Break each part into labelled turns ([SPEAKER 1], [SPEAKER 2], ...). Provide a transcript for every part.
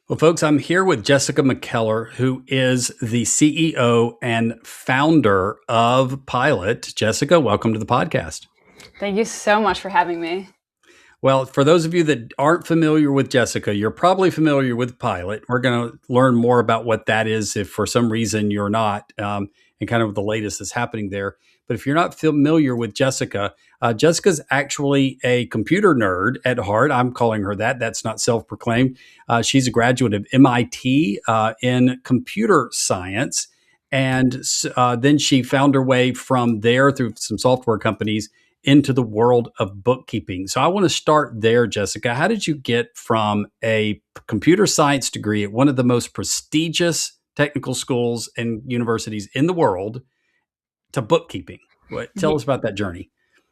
[SPEAKER 1] Well, folks, I'm here with Jessica McKellar, who is the CEO and founder of Pilot. Jessica, welcome to the podcast.
[SPEAKER 2] Thank you so much for having me.
[SPEAKER 1] Well, for those of you that aren't familiar with Jessica, you're probably familiar with Pilot. We're going to learn more about what that is if for some reason you're not, and kind of the latest that's happening there. But if you're not familiar with Jessica, Jessica's actually a computer nerd at heart. I'm calling her that. That's not self-proclaimed. She's a graduate of MIT in computer science. And then she found her way from there through some software companies into the world of bookkeeping. So I want to start there, Jessica. How did you get from a computer science degree at one of the most prestigious technical schools and universities in the world to bookkeeping? Tell us about that journey.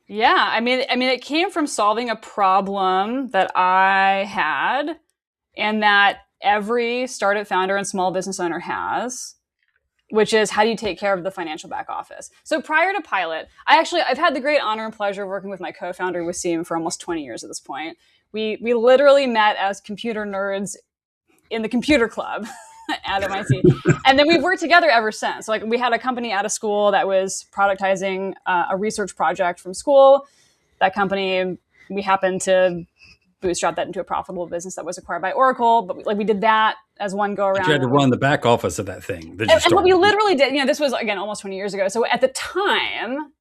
[SPEAKER 2] Yeah, I mean, it came from solving a problem that I had and that every startup founder and small business owner has, which is how do you take care of the financial back office? So prior to Pilot, I've had the great honor and pleasure of working with my co-founder Wasim for almost 20 years at this point. We literally met as computer nerds in the computer club at MIT. And then we've worked together ever since. So, like, we had a company out of school that was productizing a research project from school. That company, we happened to bootstrap that into a profitable business that was acquired by Oracle. But we did that as one go around.
[SPEAKER 1] You had to run the back office of that thing.
[SPEAKER 2] And what we literally did, this was, again, almost 20 years ago. So at the time,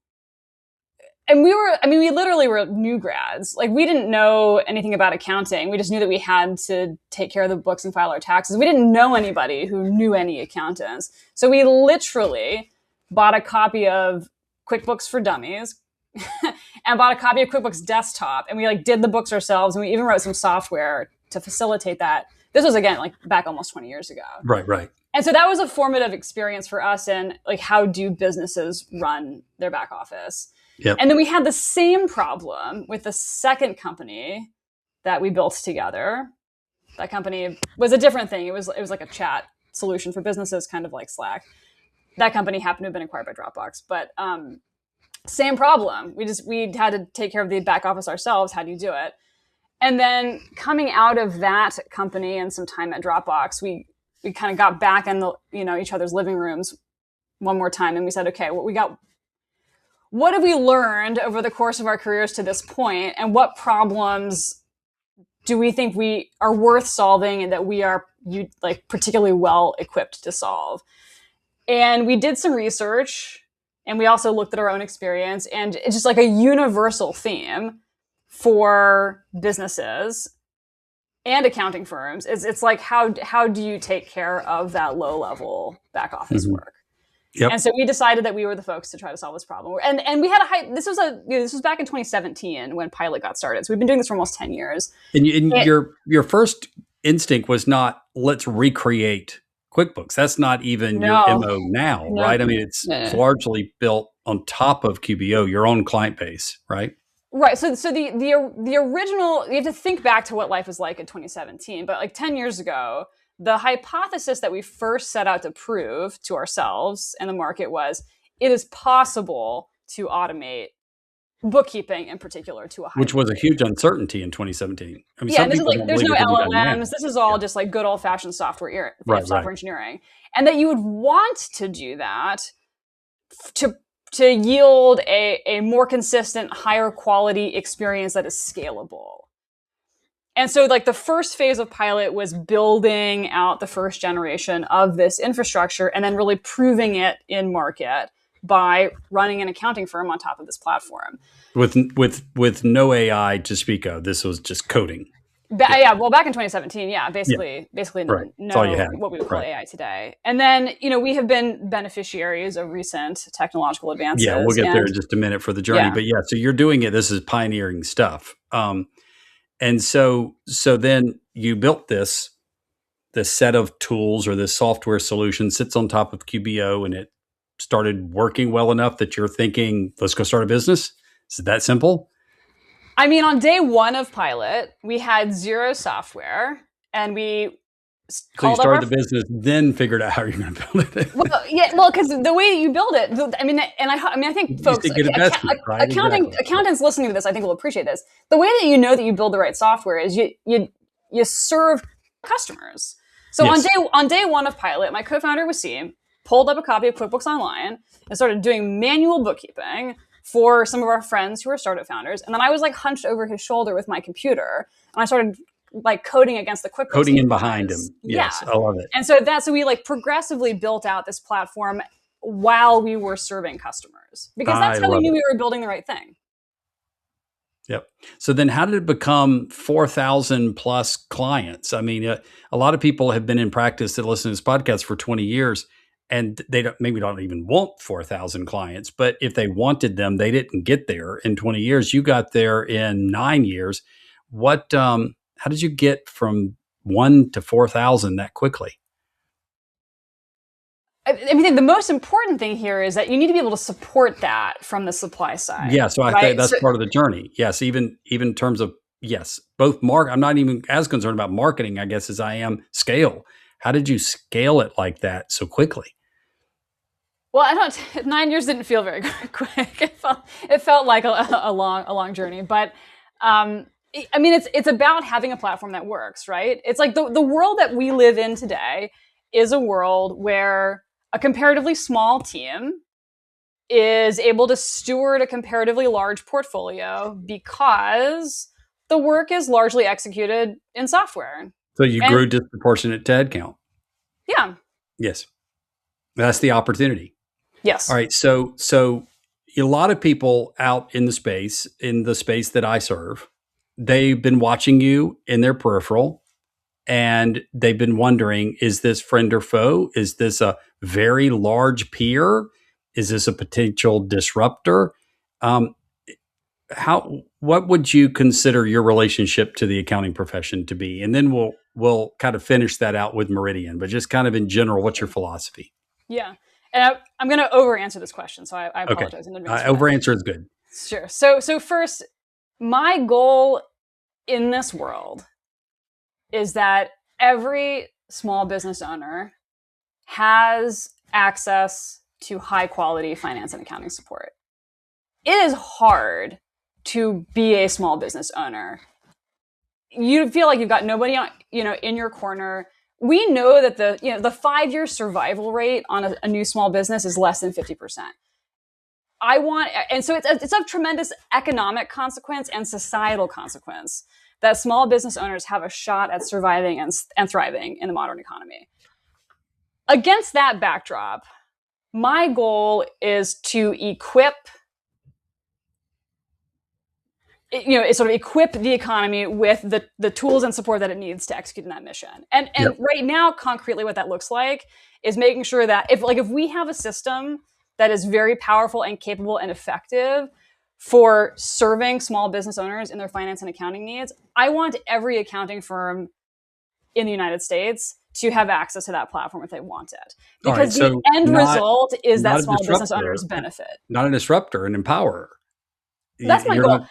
[SPEAKER 2] and we literally were new grads. Like, we didn't know anything about accounting. We just knew that we had to take care of the books and file our taxes. We didn't know anybody who knew any accountants. So we literally bought a copy of QuickBooks for Dummies and bought a copy of QuickBooks Desktop. And we did the books ourselves. And we even wrote some software to facilitate that. This was, again, back almost 20 years ago.
[SPEAKER 1] Right.
[SPEAKER 2] And so that was a formative experience for us in how do businesses run their back office.
[SPEAKER 1] Yep.
[SPEAKER 2] And then we had the same problem with the second company that we built together. That company was a different thing. It was like a chat solution for businesses, kind of like Slack. That company happened to have been acquired by Dropbox, but same problem. We had to take care of the back office ourselves. How do you do it? And then coming out of that company and some time at Dropbox, we kind of got back in each other's living rooms one more time, and we said, okay, what have we learned over the course of our careers to this point, and what problems do we think we are worth solving and that we are particularly well equipped to solve? And we did some research, and we also looked at our own experience, and it's just a universal theme for businesses and accounting firms. It's how do you take care of that low level back office work?
[SPEAKER 1] Yep.
[SPEAKER 2] And so we decided that we were the folks to try to solve this problem. And we had this was back in 2017 when Pilot got started. So we've been doing this for almost 10 years.
[SPEAKER 1] And your first instinct was not, let's recreate QuickBooks. That's not even your MO now, right? I mean, it's largely built on top of QBO, your own client base, right?
[SPEAKER 2] Right. So the original, you have to think back to what life was like in 2017, but 10 years ago, the hypothesis that we first set out to prove to ourselves and the market was it is possible to automate bookkeeping in particular to a high
[SPEAKER 1] Which was
[SPEAKER 2] degree.
[SPEAKER 1] a huge uncertainty in 2017. I mean,
[SPEAKER 2] This is there's no LLMs. This is all just good old fashioned software engineering. And that you would want to do that to yield a more consistent, higher quality experience that is scalable. And so the first phase of Pilot was building out the first generation of this infrastructure and then really proving it in market by running an accounting firm on top of this platform.
[SPEAKER 1] With no AI to speak of. This was just coding.
[SPEAKER 2] Yeah, well, back in 2017, basically
[SPEAKER 1] right.
[SPEAKER 2] No what we would call AI today. And then, we have been beneficiaries of recent technological advances.
[SPEAKER 1] Yeah, we'll get there in just a minute for the journey. But so you're doing it. This is pioneering stuff. And so then you built this set of tools, or this software solution sits on top of QBO, and it started working well enough that you're thinking, let's go start a business. Is it that simple?
[SPEAKER 2] I mean, on day one of Pilot, we had zero software, and we
[SPEAKER 1] So you started the business, then figured out how you're going to build it.
[SPEAKER 2] Well, because the way you build it, I think folks, accountants listening to this, I think will appreciate this. The way that you know that you build the right software is you serve customers. So
[SPEAKER 1] Yes.
[SPEAKER 2] on day one of pilot, my co-founder Wasim pulled up a copy of QuickBooks Online and started doing manual bookkeeping for some of our friends who are startup founders. And then I was like hunched over his shoulder with my computer, and I started like coding against the QuickBooks
[SPEAKER 1] Coding in behind
[SPEAKER 2] APIs.
[SPEAKER 1] him.
[SPEAKER 2] Yeah.
[SPEAKER 1] Yes, I love it.
[SPEAKER 2] And so we like progressively built out this platform while we were serving customers, because
[SPEAKER 1] I
[SPEAKER 2] that's how we
[SPEAKER 1] love
[SPEAKER 2] knew
[SPEAKER 1] it.
[SPEAKER 2] we were building the right thing.
[SPEAKER 1] Yep. So then how did it become 4,000 plus clients? I mean, a lot of people have been in practice that listen to this podcast for 20 years, and they maybe don't even want 4,000 clients, but if they wanted them, they didn't get there in 20 years. You got there in 9 years. How did you get from 1 to 4,000 that quickly?
[SPEAKER 2] I mean, the most important thing here is that you need to be able to support that from the supply side.
[SPEAKER 1] Yeah, so I
[SPEAKER 2] right?
[SPEAKER 1] think that's part of the journey. Yes, even in terms of, yes, both I'm not even as concerned about marketing, I guess, as I am scale. How did you scale it like that so quickly?
[SPEAKER 2] Well, 9 years didn't feel very quick. It felt like a long journey. But I mean, it's about having a platform that works, right? It's like the world that we live in today is a world where a comparatively small team is able to steward a comparatively large portfolio because the work is largely executed in software.
[SPEAKER 1] So you grew disproportionate to headcount.
[SPEAKER 2] Yeah.
[SPEAKER 1] Yes. That's the opportunity.
[SPEAKER 2] Yes.
[SPEAKER 1] All right. So a lot of people out in the space that I serve, they've been watching you in their peripheral, and they've been wondering, is this friend or foe? Is this a very large peer? Is this a potential disruptor? What would you consider your relationship to the accounting profession to be? And then we'll kind of finish that out with Meridian, but just kind of in general, what's your philosophy?
[SPEAKER 2] Yeah. And I'm going to over answer this question, so I apologize in advance.
[SPEAKER 1] Over answer is good.
[SPEAKER 2] Sure. So first, my goal in this world is that every small business owner has access to high quality finance and accounting support. It is hard to be a small business owner. You feel like you've got nobody in your corner. We know that the 5-year survival rate on a new small business is less than 50%. And so it's of tremendous economic consequence and societal consequence that small business owners have a shot at surviving and thriving in the modern economy. Against that backdrop, my goal is to equip the economy with the tools and support that it needs to execute in that mission. And
[SPEAKER 1] Yep.
[SPEAKER 2] Right now, concretely, what that looks like is making sure that if we have a system that is very powerful and capable and effective for serving small business owners in their finance and accounting needs, I want every accounting firm in the United States to have access to that platform if they want it. Because the end result is that small business owners benefit.
[SPEAKER 1] Not a disruptor, an empowerer.
[SPEAKER 2] That's my goal.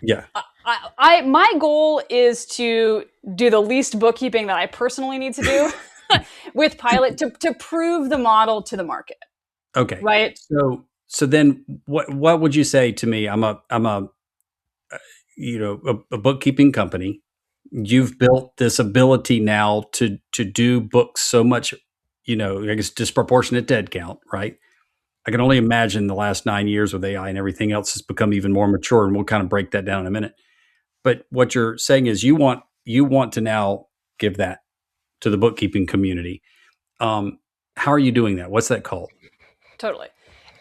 [SPEAKER 1] Yeah.
[SPEAKER 2] My goal is to do the least bookkeeping that I personally need to do with pilot to prove the model to the market.
[SPEAKER 1] Okay.
[SPEAKER 2] Right.
[SPEAKER 1] So then what would you say to me? I'm a bookkeeping company. You've built this ability now to do books so much, I guess disproportionate to head count, right? I can only imagine the last 9 years with AI and everything else has become even more mature, and we'll kind of break that down in a minute. But what you're saying is you want to now give that to the bookkeeping community. How are you doing that? What's that called?
[SPEAKER 2] Totally.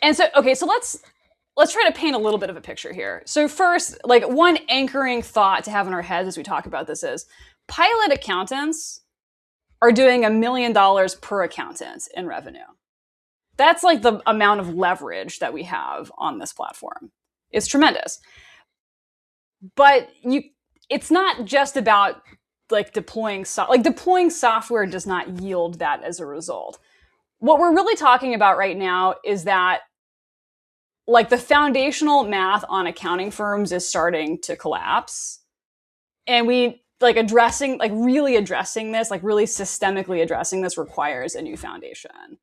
[SPEAKER 2] And so let's try to paint a little bit of a picture here. So first, like one anchoring thought to have in our heads as we talk about this is pilot accountants are doing $1 million per accountant in revenue. That's like the amount of leverage that we have on this platform. It's tremendous. But it's not just about like deploying software does not yield that as a result. What we're really talking about right now is that like the foundational math on accounting firms is starting to collapse. And we really addressing this, like really systemically addressing this requires a new foundation.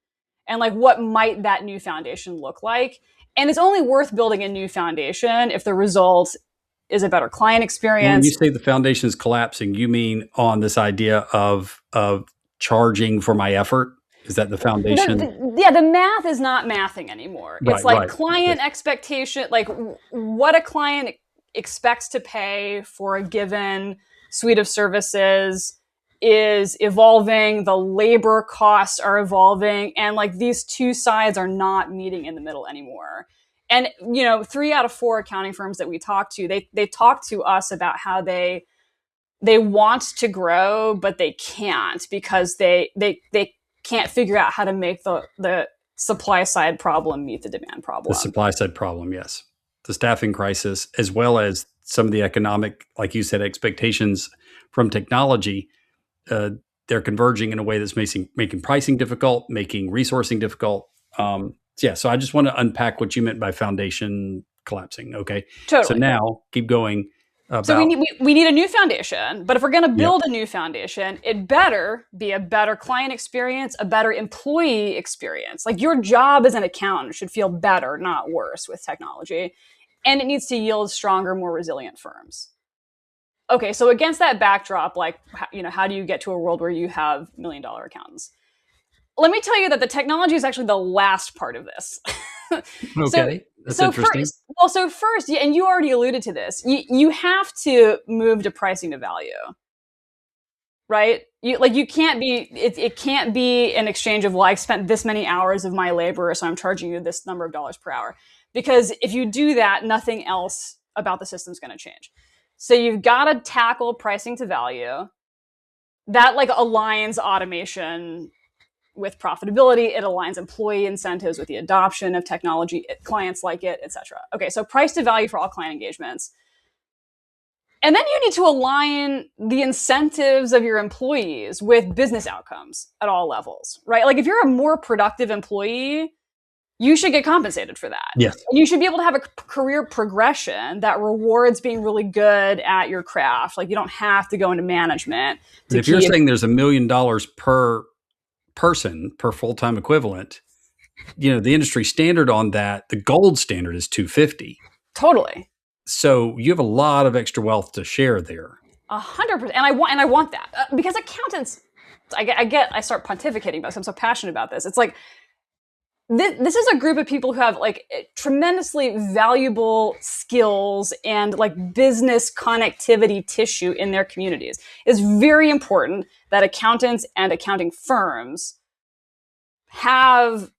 [SPEAKER 2] And like, what might that new foundation look like? And it's only worth building a new foundation if the result is a better client experience.
[SPEAKER 1] When you say the foundation is collapsing, you mean on this idea of charging for my effort? Is that the foundation?
[SPEAKER 2] The math is not mathing anymore. It's like
[SPEAKER 1] Right.
[SPEAKER 2] client expectation, like what a client expects to pay for a given suite of services is evolving. The labor costs are evolving, and like these two sides are not meeting in the middle anymore. And 3 out of 4 accounting firms that we talk to, they talk to us about how they want to grow, but they can't because they can't figure out how to make the supply side problem meet the demand problem.
[SPEAKER 1] The supply side problem, yes. The staffing crisis, as well as some of the economic, like you said, expectations from technology, they're converging in a way that's making pricing difficult, making resourcing difficult. So I just want to unpack what you meant by foundation collapsing. Okay.
[SPEAKER 2] Totally.
[SPEAKER 1] So now keep going.
[SPEAKER 2] So we need a new foundation, but if we're going to build a new foundation, it better be a better client experience, a better employee experience. Like your job as an accountant should feel better, not worse with technology. And it needs to yield stronger, more resilient firms. Okay, so against that backdrop, like, how do you get to a world where you have $1 million accountants? Let me tell you that the technology is actually the last part of this.
[SPEAKER 1] Okay, that's interesting.
[SPEAKER 2] First, and you already alluded to this, you have to move to pricing to value, right? You can't be, it can't be an exchange of, well, I spent this many hours of my labor, so I'm charging you this number of dollars per hour. Because if you do that, nothing else about the system is going to change. So you've got to tackle pricing to value. That like aligns automation with profitability. It aligns employee incentives with the adoption of technology. Clients like it, etc. Okay, so price to value for all client engagements. And then you need to align the incentives of your employees with business outcomes at all levels, right? Like if you're a more productive employee, you should get compensated for that.
[SPEAKER 1] Yes.
[SPEAKER 2] And you should be able to have a career progression that rewards being really good at your craft. Like you don't have to go into management.
[SPEAKER 1] If you're saying there's $1 million per person per full-time equivalent, the industry standard on that, the gold standard is 250.
[SPEAKER 2] Totally.
[SPEAKER 1] So you have a lot of extra wealth to share there.
[SPEAKER 2] 100%. And I want that because accountants, I start pontificating about this. I'm so passionate about this. It's like, this is a group of people who have like tremendously valuable skills and like business connectivity tissue in their communities. It's very important that accountants and accounting firms have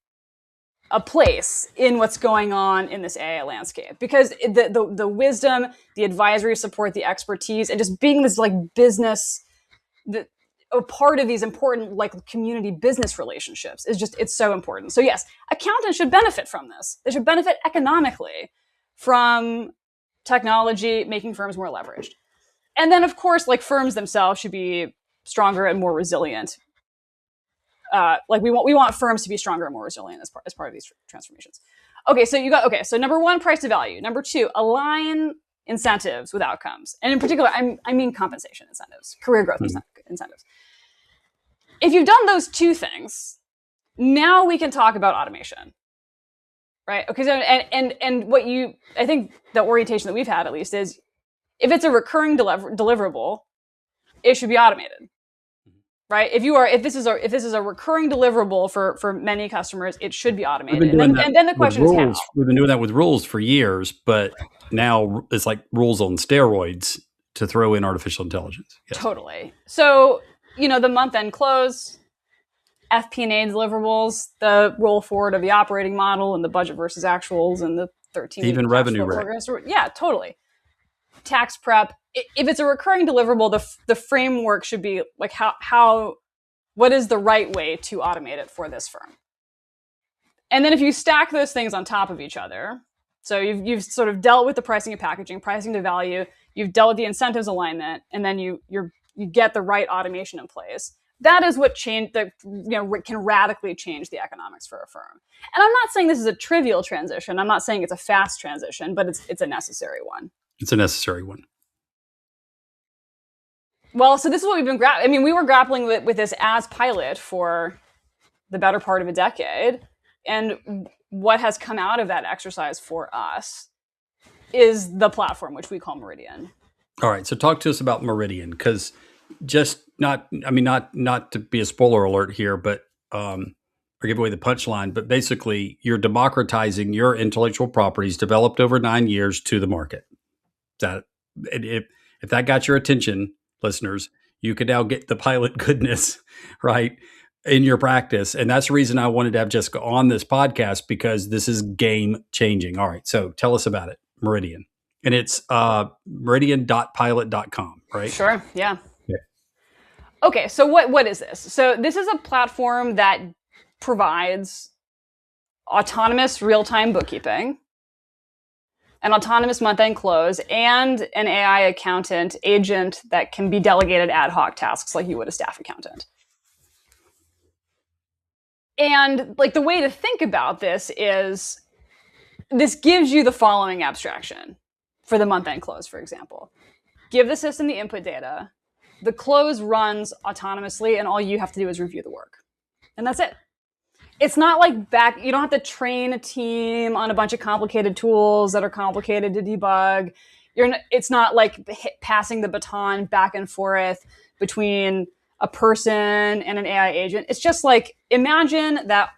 [SPEAKER 2] a place in what's going on in this AI landscape because the wisdom, the advisory support, the expertise, and just being this like business, a part of these important like community business relationships is just, it's so important. So yes, accountants should benefit from this. They should benefit economically from technology making firms more leveraged. And then of course, like firms themselves should be stronger and more resilient. Like we want firms to be stronger and more resilient as part of these transformations. Okay, so number 1, price to value. Number 2, align incentives with outcomes. And in particular, I mean compensation incentives, career growth incentives. If you've done those 2 things, now we can talk about automation, right? Okay, so and I think the orientation that we've had at least is, if it's a recurring deliverable, it should be automated, right? If this is a recurring deliverable for many customers, it should be automated. And then the question is how.
[SPEAKER 1] We've been doing that with rules for years, but now it's like rules on steroids to throw in artificial intelligence.
[SPEAKER 2] Yes. Totally. So, the month-end close, FP&A deliverables, the roll forward of the operating model and the budget versus actuals and the 13
[SPEAKER 1] even revenue rec.
[SPEAKER 2] Yeah, totally. Tax prep. If it's a recurring deliverable, the framework should be like what is the right way to automate it for this firm? And then if you stack those things on top of each other, so you've sort of dealt with the pricing and packaging, pricing to value, you've dealt with the incentives alignment, and then you get the right automation in place. That is what can radically change the economics for a firm. And I'm not saying this is a trivial transition. I'm not saying it's a fast transition, but it's a necessary one.
[SPEAKER 1] It's a necessary one.
[SPEAKER 2] Well, so this is what we've been we were grappling with this as pilot for the better part of a decade. And what has come out of that exercise for us is the platform, which we call Meridian.
[SPEAKER 1] All right. So talk to us about Meridian, because just not, I mean, not to be a spoiler alert here, but or give away the punchline, but basically you're democratizing your intellectual properties developed over 9 years to the market. That if that got your attention, listeners, you can now get the pilot goodness right in your practice. And that's the reason I wanted to have Jessica on this podcast, because this is game changing. All right. So tell us about it, Meridian. And it's meridian.pilot.com, right?
[SPEAKER 2] Sure. Yeah.
[SPEAKER 1] Yeah.
[SPEAKER 2] Okay. So what is this? So this is a platform that provides autonomous real-time bookkeeping, an autonomous month-end close, and an AI accountant agent that can be delegated ad hoc tasks like you would a staff accountant. And like the way to think about this is this gives you the following abstraction for the month-end close, for example. Give the system the input data, the close runs autonomously, and all you have to do is review the work. And that's it. It's not like you don't have to train a team on a bunch of complicated tools that are complicated to debug. It's not like passing the baton back and forth between a person and an AI agent. It's just like, imagine that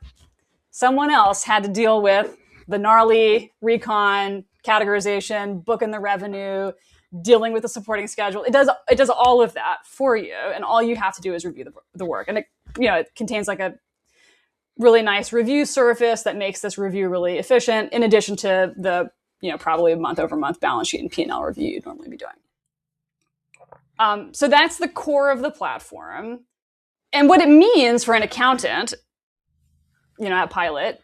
[SPEAKER 2] someone else had to deal with the gnarly recon, categorization, booking the revenue, dealing with the supporting schedule. It does all of that for you, and all you have to do is review the work. And it contains like a really nice review surface that makes this review really efficient, in addition to the probably month over month balance sheet and P&L review you'd normally be doing. So that's the core of the platform. And what it means for an accountant, at Pilot,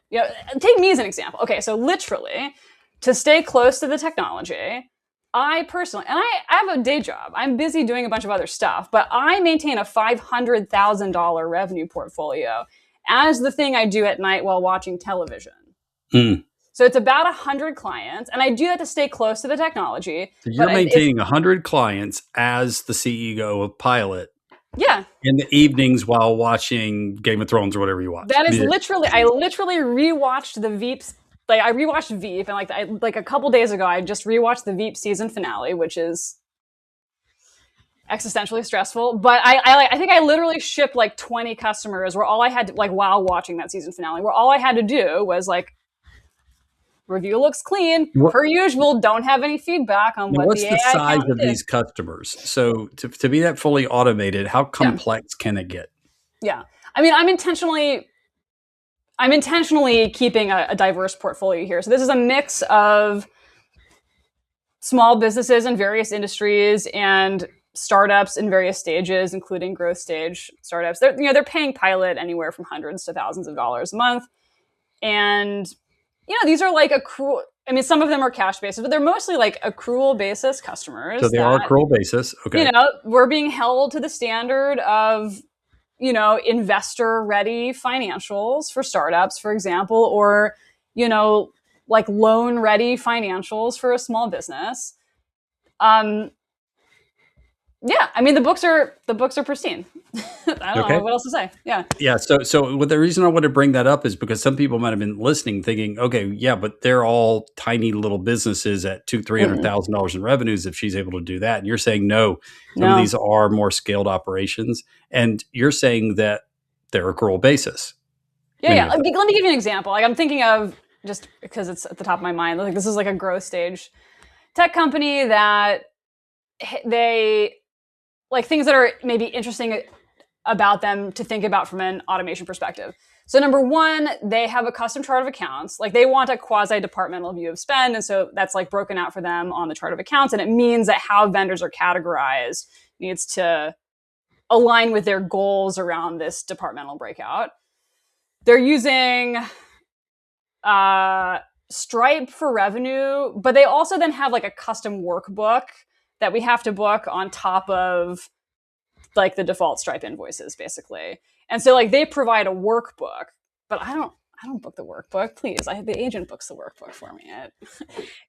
[SPEAKER 2] take me as an example. Okay, so literally, to stay close to the technology, I personally, and I have a day job. I'm busy doing a bunch of other stuff, but I maintain a $500,000 revenue portfolio as the thing I do at night while watching television.
[SPEAKER 1] Mm.
[SPEAKER 2] So it's about 100 clients, and I do that to stay close to the technology.
[SPEAKER 1] So you're maintaining 100 clients as the CEO of Pilot.
[SPEAKER 2] Yeah.
[SPEAKER 1] In the evenings while watching Game of Thrones or whatever you watch.
[SPEAKER 2] That is literally, I literally rewatched the Veep's, like I rewatched Veep, and like a couple days ago, I just rewatched the Veep season finale, which is existentially stressful. But I think I literally shipped like 20 customers where all I had to, like while watching that season finale, where all I had to do was like, review looks clean, per usual, don't have any feedback on what
[SPEAKER 1] what's
[SPEAKER 2] the
[SPEAKER 1] the
[SPEAKER 2] AI
[SPEAKER 1] size of
[SPEAKER 2] did.
[SPEAKER 1] these customers? So to be that fully automated, how complex can it get?
[SPEAKER 2] Yeah. I mean, I'm intentionally keeping a diverse portfolio here. So this is a mix of small businesses in various industries and startups in various stages, including growth stage startups. They're paying Pilot anywhere from hundreds to thousands of dollars a month. And these are like accrual. I mean, some of them are cash basis, but they're mostly like accrual basis customers.
[SPEAKER 1] So they are accrual basis. Okay.
[SPEAKER 2] We're being held to the standard of, investor ready financials for startups, for example, or, like loan ready financials for a small business. Yeah, I mean the books are pristine. I don't know what else to say. Yeah.
[SPEAKER 1] Yeah. So the reason I want to bring that up is because some people might have been listening, thinking, okay, yeah, but they're all tiny little businesses at $200,000-$300,000 in revenues. If she's able to do that, and you're saying no, some of these are more scaled operations, and you're saying that they're accrual basis.
[SPEAKER 2] Yeah. Let me give you an example. Like I'm thinking of, just because it's at the top of my mind. Like this is like a growth stage tech company that they like things that are maybe interesting about them to think about from an automation perspective. So number one, they have a custom chart of accounts. Like they want a quasi-departmental view of spend. And so that's like broken out for them on the chart of accounts. And it means that how vendors are categorized needs to align with their goals around this departmental breakout. They're using Stripe for revenue, but they also then have like a custom workbook that we have to book on top of like the default Stripe invoices, basically. And so like they provide a workbook, but I don't book the workbook. Please, the agent books the workbook for me.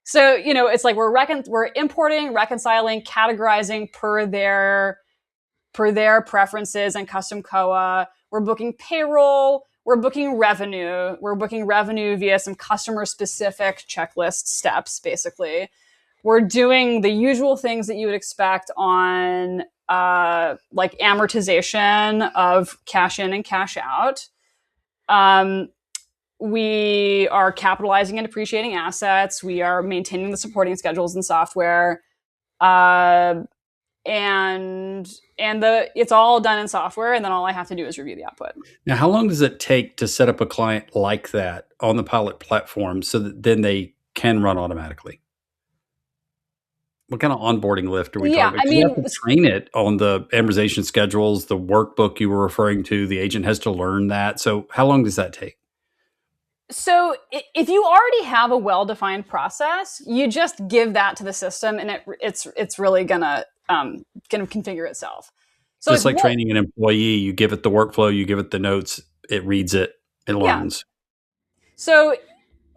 [SPEAKER 2] So it's like we're importing, reconciling, categorizing per their preferences and custom COA. We're booking payroll. We're booking revenue. We're booking revenue via some customer specific checklist steps, basically. We're doing the usual things that you would expect on like amortization of cash in and cash out. We are capitalizing and depreciating assets. We are maintaining the supporting schedules and software. Uh, and it's all done in software, and then all I have to do is review the output.
[SPEAKER 1] Now, how long does it take to set up a client like that on the pilot platform so that then they can run automatically? What kind of onboarding lift are we talking about? You have to train it on the amortization schedules, the workbook you were referring to. The agent has to learn that. So how long does that take?
[SPEAKER 2] So if you already have a well-defined process, you just give that to the system, and it's really gonna configure itself. So
[SPEAKER 1] just like training an employee, you give it the workflow, you give it the notes, it reads it, it learns.
[SPEAKER 2] Yeah. So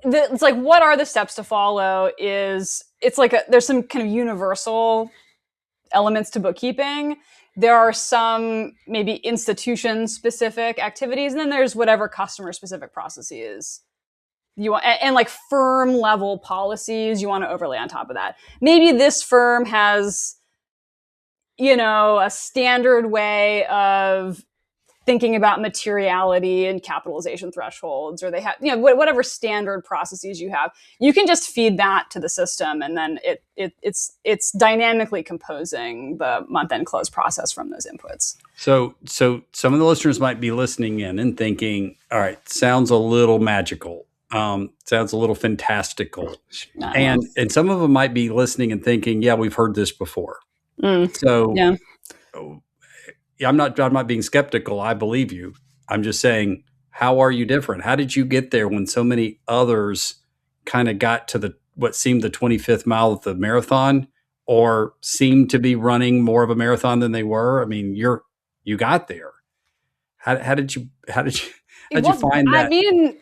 [SPEAKER 2] it's like, what are the steps to follow? It's like there's some kind of universal elements to bookkeeping. There are some maybe institution-specific activities, and then there's whatever customer-specific processes you want, and like firm-level policies you want to overlay on top of that. Maybe this firm has, a standard way of thinking about materiality and capitalization thresholds, or they have, whatever standard processes you have. You can just feed that to the system, and then it's dynamically composing the month-end close process from those inputs.
[SPEAKER 1] So some of the listeners might be listening in and thinking, all right, sounds a little magical. Sounds a little fantastical. And some of them might be listening and thinking, yeah, we've heard this before. So yeah. I'm not being skeptical. I believe you. I'm just saying, how are you different? How did you get there when so many others kind of got to what seemed the 25th mile of the marathon, or seemed to be running more of a marathon than they were? I mean, you got there. How did you find that?
[SPEAKER 2] I mean,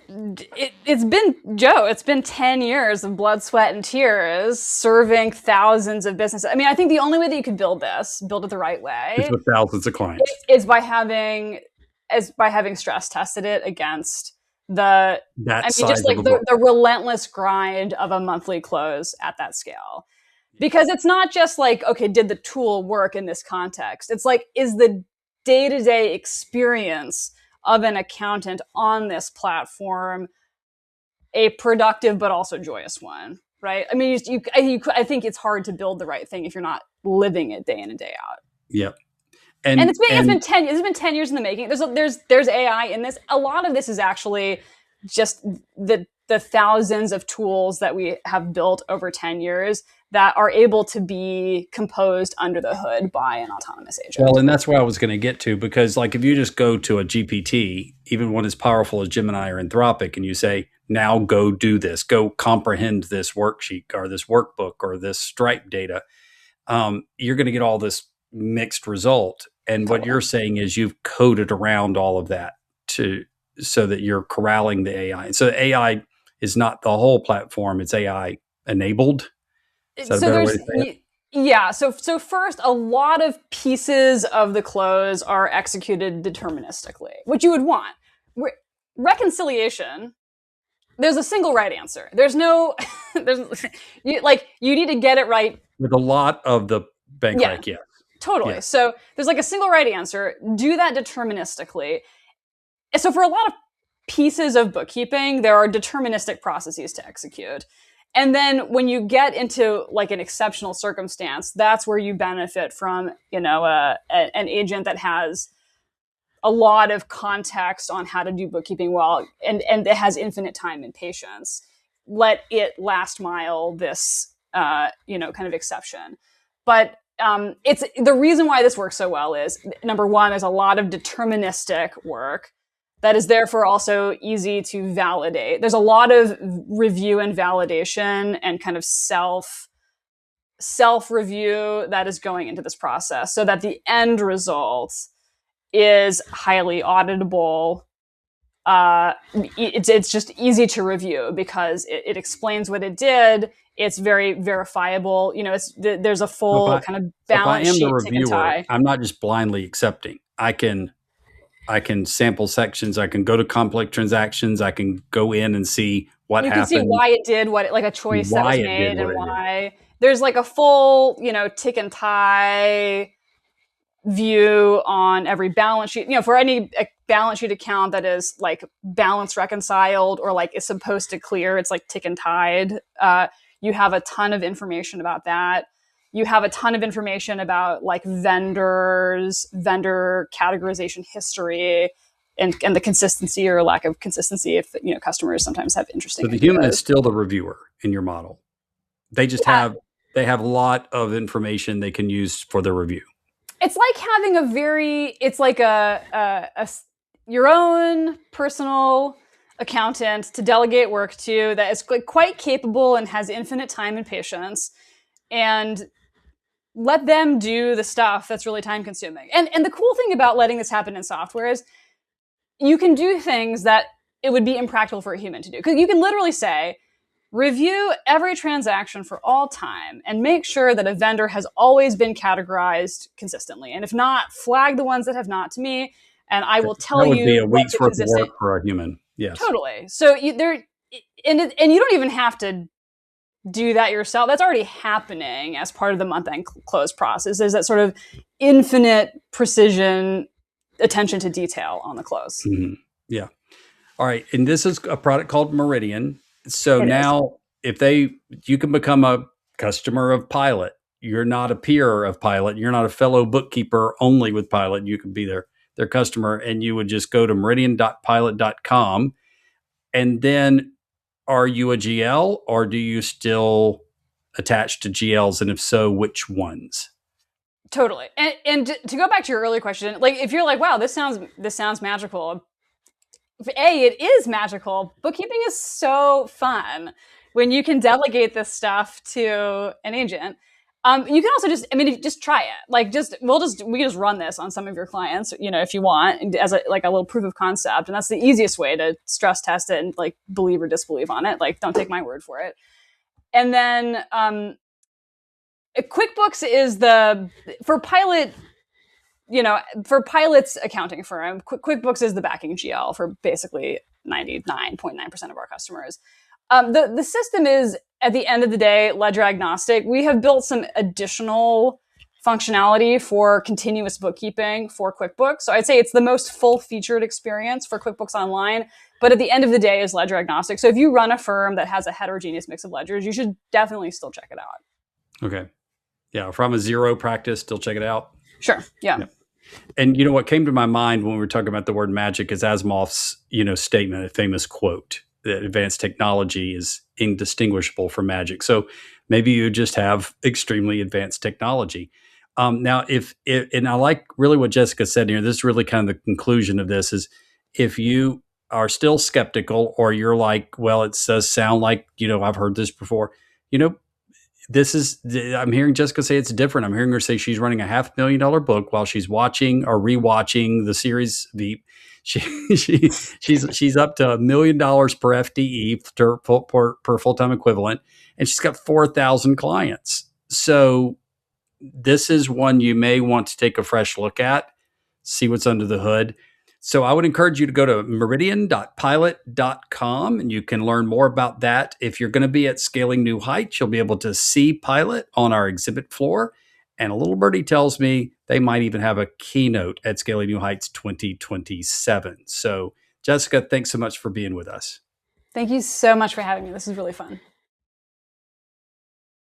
[SPEAKER 2] it's been 10 years of blood, sweat, and tears serving thousands of businesses. I mean, I think the only way that you could build it the right way,
[SPEAKER 1] is with thousands of clients,
[SPEAKER 2] is by having stress tested it against the relentless grind of a monthly close at that scale. Because it's not just like, okay, did the tool work in this context? It's like, is the day-to-day experience of an accountant on this platform a productive but also joyous one, right? I mean, I think it's hard to build the right thing if you're not living it day in and day out.
[SPEAKER 1] Yep.
[SPEAKER 2] And it's been 10 years in the making. There's AI in this. A lot of this is actually just the thousands of tools that we have built over 10 years that are able to be composed under the hood by an autonomous agent.
[SPEAKER 1] Well, and that's where I was going to get to, because like if you just go to a GPT, even one as powerful as Gemini or Anthropic, and you say, now go do this, go comprehend this worksheet or this workbook or this Stripe data, you're going to get all this mixed result. And what you're saying is you've coded around all of that so that you're corralling the AI. So AI is not the whole platform, it's AI enabled.
[SPEAKER 2] So first, a lot of pieces of the close are executed deterministically, which you would want. Reconciliation, there's a single right answer. You need to get it right.
[SPEAKER 1] With a lot of the bank rec, yeah.
[SPEAKER 2] Totally. Yeah. So there's like a single right answer. Do that deterministically. So for a lot of pieces of bookkeeping, there are deterministic processes to execute. And then when you get into like an exceptional circumstance, that's where you benefit from, an agent that has a lot of context on how to do bookkeeping well, and it has infinite time and patience. Let it last mile this, kind of exception. But it's the reason why this works so well is, number one, there's a lot of deterministic work that is therefore also easy to validate. There's a lot of review and validation and kind of self-review that is going into this process, so that the end result is highly auditable. It's just easy to review because it explains what it did. It's very verifiable. There's a full kind of balance sheet.
[SPEAKER 1] If I am the reviewer, I'm not just blindly accepting. I can sample sections. I can go to complex transactions. I can go in and see what happened.
[SPEAKER 2] You can see why it did what, like a choice that was made and why. there's like a full, tick and tie view on every balance sheet, for any balance sheet account that is like balance reconciled or like is supposed to clear, it's like tick and tied. You have a ton of information about that. You have a ton of information about like vendors, vendor categorization history, and the consistency or lack of consistency if customers sometimes have interesting
[SPEAKER 1] So the
[SPEAKER 2] ideas.
[SPEAKER 1] human is still the reviewer in your model. They just have a lot of information they can use for their review.
[SPEAKER 2] It's like having it's like your own personal accountant to delegate work to that is quite capable and has infinite time and patience, and let them do the stuff that's really time consuming. And the cool thing about letting this happen in software is you can do things that it would be impractical for a human to do. Because you can literally say, review every transaction for all time and make sure that a vendor has always been categorized consistently. And if not, flag the ones that have not to me, and I will tell you.
[SPEAKER 1] That would be a week's worth of work for a human. Yes.
[SPEAKER 2] Totally. So you don't even have to do that yourself. That's already happening as part of the month-end close process. There's that sort of infinite precision, attention to detail on the close.
[SPEAKER 1] Mm-hmm. Yeah. All right. And this is a product called Meridian. So now you can become a customer of Pilot. You're not a peer of Pilot. You're not a fellow bookkeeper only with Pilot. You can be their customer, and you would just go to meridian.pilot.com. And then are you a GL, or do you still attach to GLs? And if so, which ones?
[SPEAKER 2] Totally. And to go back to your earlier question, like if you're like, wow, this sounds magical. It is magical. Bookkeeping is so fun when you can delegate this stuff to an agent. You can also just try it. Like we can just run this on some of your clients, if you want, as a little proof of concept. And that's the easiest way to stress test it and like believe or disbelieve on it. Like, don't take my word for it. And then QuickBooks is for Pilot. For Pilot's accounting firm, QuickBooks is the backing GL for basically 99.9% of our customers. The system is, at the end of the day, ledger agnostic. We have built some additional functionality for continuous bookkeeping for QuickBooks. So I'd say it's the most full-featured experience for QuickBooks Online, but at the end of the day is ledger agnostic. So if you run a firm that has a heterogeneous mix of ledgers, you should definitely still check it out.
[SPEAKER 1] Okay. Yeah, from a zero practice, still check it out.
[SPEAKER 2] Sure. Yeah.
[SPEAKER 1] And what came to my mind when we were talking about the word magic is Asimov's, statement, a famous quote that advanced technology is indistinguishable from magic. So maybe you just have extremely advanced technology. Now, and I like really what Jessica said here, this is really kind of the conclusion of this is if you are still skeptical or you're like, well, it does sound like, I've heard this before, I'm hearing Jessica say it's different. I'm hearing her say she's running a $500,000 book while she's watching or rewatching the series Veep. She's up to $1 million per FTE per full-time equivalent, and she's got 4,000 clients. So this is one you may want to take a fresh look at, see what's under the hood. So I would encourage you to go to meridian.pilot.com and you can learn more about that. If you're going to be at Scaling New Heights, you'll be able to see Pilot on our exhibit floor. And a little birdie tells me they might even have a keynote at Scaling New Heights 2027. So Jessica, thanks so much for being with us.
[SPEAKER 2] Thank you so much for having me. This is really fun.